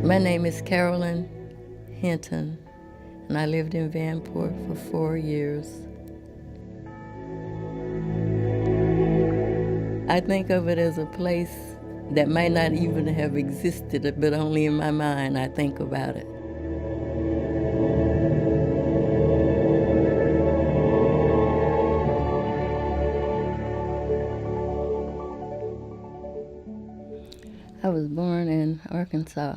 My name is Carolyn Hinton, and I lived in Vanport for 4 years. I think of it as a place that might not even have existed, but only in my mind I think about it. I was born in Arkansas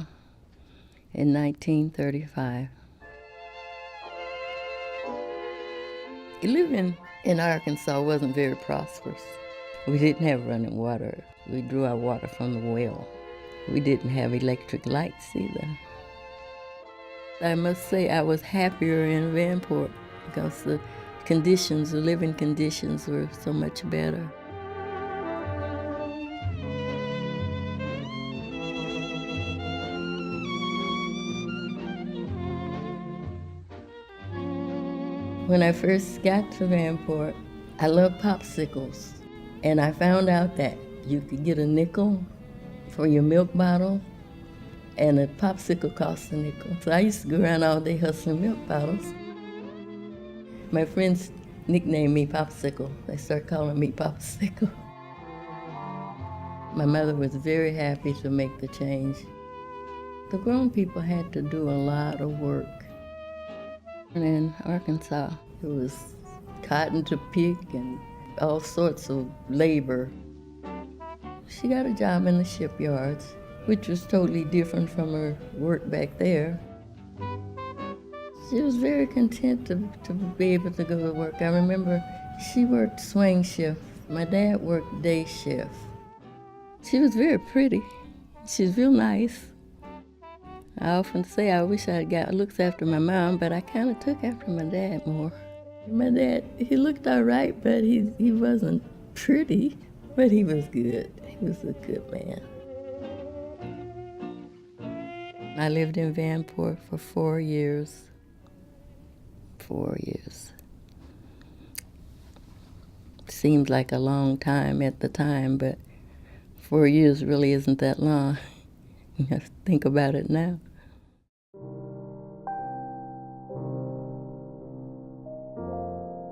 in 1935. Living in Arkansas wasn't very prosperous. We didn't have running water. We drew our water from the well. We didn't have electric lights either. I must say I was happier in Vanport because the living conditions were so much better. When I first got to Vanport, I loved popsicles. And I found out that you could get a nickel for your milk bottle, and a popsicle cost a nickel. So I used to go around all day hustling milk bottles. My friends nicknamed me Popsicle. They started calling me Popsicle. My mother was very happy to make the change. The grown people had to do a lot of work. And in Arkansas, it was cotton to pick and all sorts of labor. She got a job in the shipyards, which was totally different from her work back there. She was very content to be able to go to work. I remember she worked swing shift. My dad worked day shift. She was very pretty. She was real nice. I often say I wish I had got looks after my mom, but I kind of took after my dad more. My dad, he looked all right, but he wasn't pretty, but he was good. He was a good man. I lived in Vanport for 4 years. 4 years. Seemed like a long time at the time, but 4 years really isn't that long. You have to think about it now.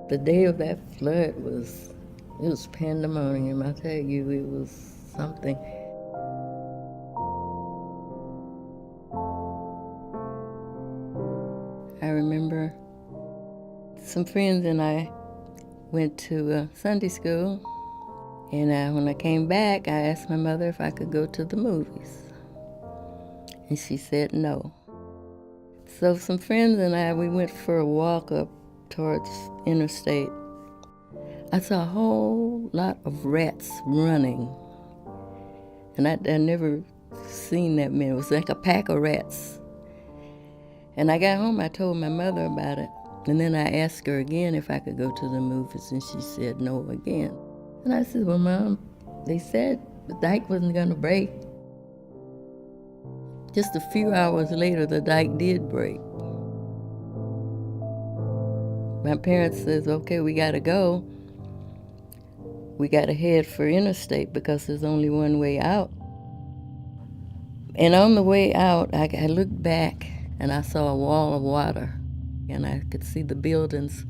The day of that flood it was pandemonium. I tell you, it was something. I remember some friends and I went to Sunday school, and when I came back, I asked my mother if I could go to the movies, and she said no. So some friends and we went for a walk up towards interstate. I saw a whole lot of rats running, and I never seen that many. It was like a pack of rats. And I got home, I told my mother about it, and then I asked her again if I could go to the movies, and she said no again. And I said, well, Mom, they said the dike wasn't gonna break. Just a few hours later, the dike did break. My parents says, okay, we gotta go. We gotta head for interstate because there's only one way out. And on the way out, I looked back and I saw a wall of water, and I could see the buildings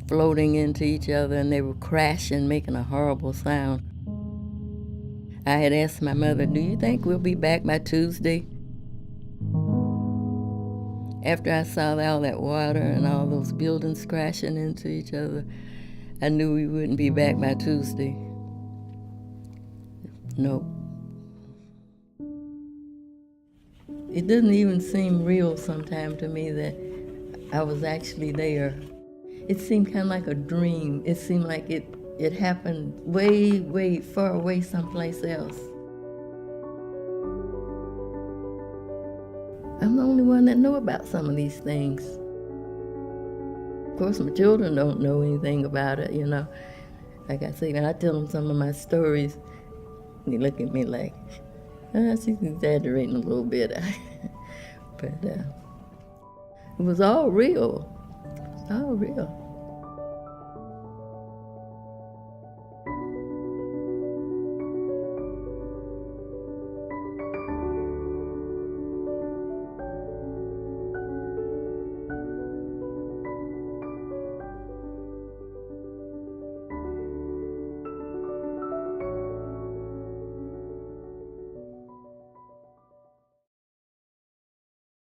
floating into each other, and they were crashing, making a horrible sound. I had asked my mother, do you think we'll be back by Tuesday? After I saw all that water and all those buildings crashing into each other, I knew we wouldn't be back by Tuesday. Nope. It doesn't even seem real sometimes to me that I was actually there. It seemed kind of like a dream. It seemed like it happened way, way far away someplace else. I'm the only one that know about some of these things. Of course, my children don't know anything about it, you know. Like I say, when I tell them some of my stories, they look at me like, she's exaggerating a little bit. But it was all real. It was all real.